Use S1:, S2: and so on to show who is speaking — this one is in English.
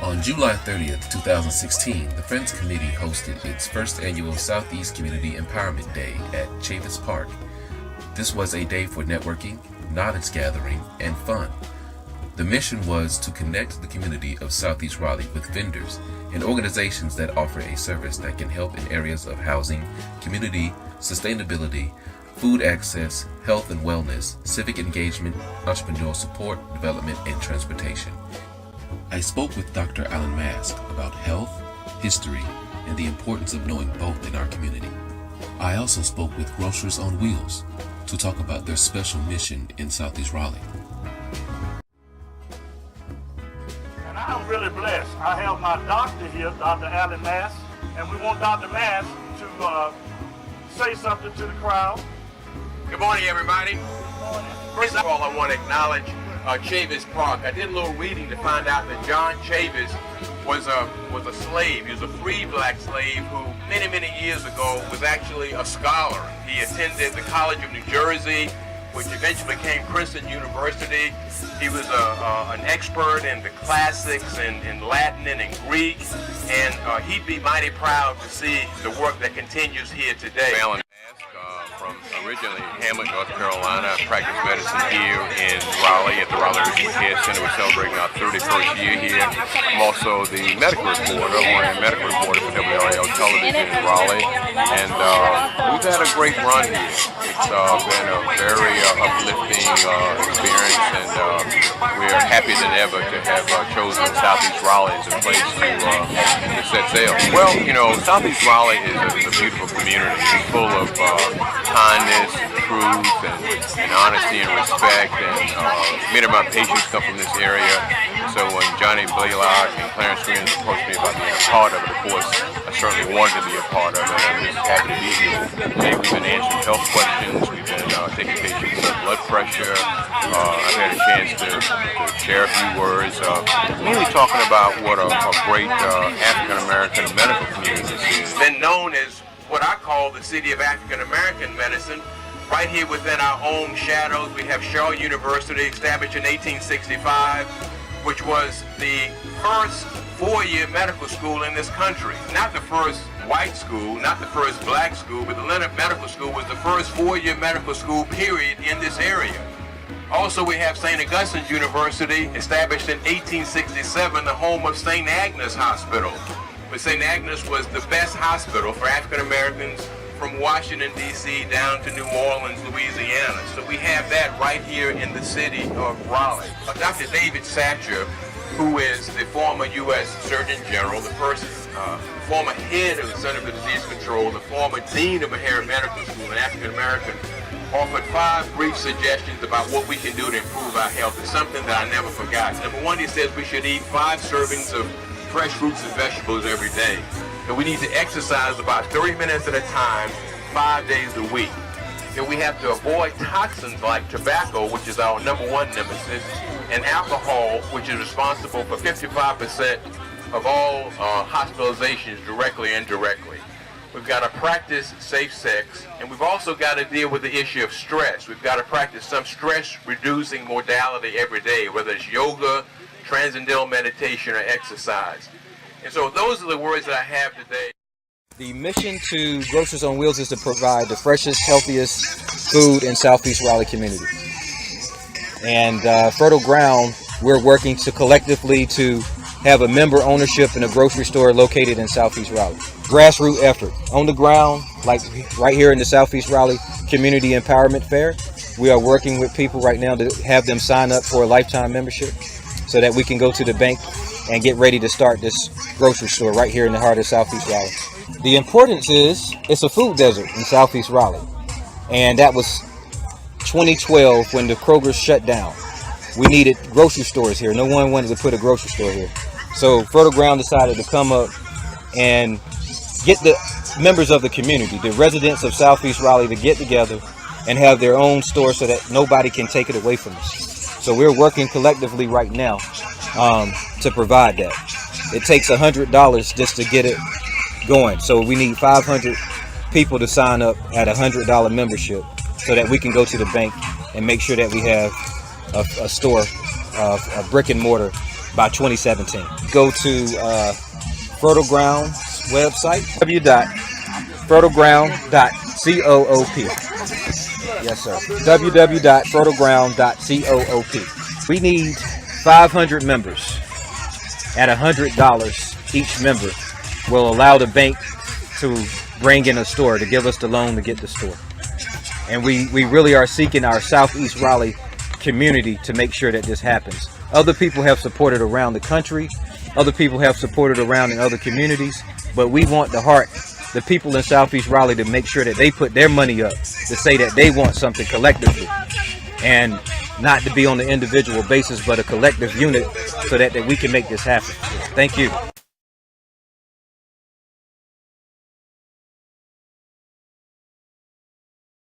S1: On July 30th, 2016, the Friends Committee hosted its first annual Southeast Community Empowerment Day at Chavis Park. This was a day for networking, knowledge gathering, and fun. The mission was to connect the community of Southeast Raleigh with vendors and organizations that offer a service that can help in areas of housing, community, sustainability, food access, health and wellness, civic engagement, entrepreneurial support, development, and transportation. I spoke with Dr. Alan Mask about health, history, and the importance of knowing both in our community. I also spoke with Grocers on Wheels to talk about their special mission in Southeast Raleigh.
S2: And I'm really blessed. I have my doctor here, Dr. Alan Mask, and we want Dr. Mask to say something to the crowd.
S3: Good morning, everybody. First of all, I want to acknowledge Chavis Park. I did a little reading to find out that John Chavis was a slave. He was a free black slave who many years ago was actually a scholar. He attended the College of New Jersey, which eventually became Princeton University. He was an expert in the classics in Latin and in Greek, and he'd be mighty proud to see the work that continues here today. From originally Hamlet, North Carolina. I practice medicine here in Raleigh at the Raleigh Regional Care Center. We're celebrating our 31st year here. I'm also the medical reporter, morning medical reporter for WRAL Television in Raleigh. And we've had a great run here. It's been a very uplifting experience, and we are happier than ever to have chosen Southeast Raleigh as a place to set sail. Well, you know, Southeast Raleigh is a beautiful community. It's full of kindness, truth, and honesty and respect. And many of my patients come from this area. So when Johnny Blaylock and Clarence Green approached me about being a part of it, of course, I certainly wanted to be a part of it. I'm just happy to be here. Today we've been answering health questions. We've been taking patients with blood pressure. I've had a chance to share a few words, mainly talking about what a great African-American medical community is. It's been known as what I call the city of African-American medicine. Right here within our own shadows, we have Shaw University, established in 1865, which was the first four-year medical school in this country. Not the first white school, not the first black school, but the Leonard Medical School was the first four-year medical school, period, in this area. Also, we have St. Augustine's University, established in 1867, the home of St. Agnes Hospital. But St. Agnes was the best hospital for African Americans from Washington, D.C. down to New Orleans, Louisiana. So we have that right here in the city of Raleigh. Dr. David Satcher, who is the former U.S. Surgeon General, the first former head of the Center for Disease Control, the former dean of Meharry Medical School, an African American, offered 5 brief suggestions about what we can do to improve our health. It's something that I never forgot. Number 1, he says we should eat 5 servings of fresh fruits and vegetables every day. And we need to exercise about 30 minutes at a time, 5 days a week. And we have to avoid toxins like tobacco, which is our number 1 nemesis, and alcohol, which is responsible for 55% of all hospitalizations, directly and indirectly. We've got to practice safe sex, and we've also got to deal with the issue of stress. We've got to practice some stress-reducing modality every day, whether it's yoga, transcendental meditation, or exercise. And so those are the words that I have today.
S4: The mission to Grocers on Wheels is to provide the freshest, healthiest food in Southeast Raleigh community. And Fertile Ground, we're working to collectively to have a member ownership in a grocery store located in Southeast Raleigh. Grassroots effort on the ground, like right here in the Southeast Raleigh Community Empowerment Fair. We are working with people right now to have them sign up for a lifetime membership so that we can go to the bank and get ready to start this grocery store right here in the heart of Southeast Raleigh. The importance is it's a food desert in Southeast Raleigh, and that was 2012 when the Kroger shut down. We needed grocery stores here. No one wanted to put a grocery store here. So Fertile Ground decided to come up and get the members of the community, the residents of Southeast Raleigh, to get together and have their own store so that nobody can take it away from us. So we're working collectively right now to provide that. It takes $100 just to get it going. So we need 500 people to sign up at $100 membership so that we can go to the bank and make sure that we have a store, a brick and mortar by 2017. Go to Fertile website, www.fertileground.coop. Yes, sir. www.fertileground.coop. We need 500 members. At $100 each member will allow the bank to bring in a store, to give us the loan to get the store. And we really are seeking our Southeast Raleigh community to make sure that this happens. Other people have supported around the country. Other people have supported around in other communities. But we want the people in Southeast Raleigh to make sure that they put their money up to say that they want something collectively. And not to be on an individual basis, but a collective unit so that we can make this happen. Thank you.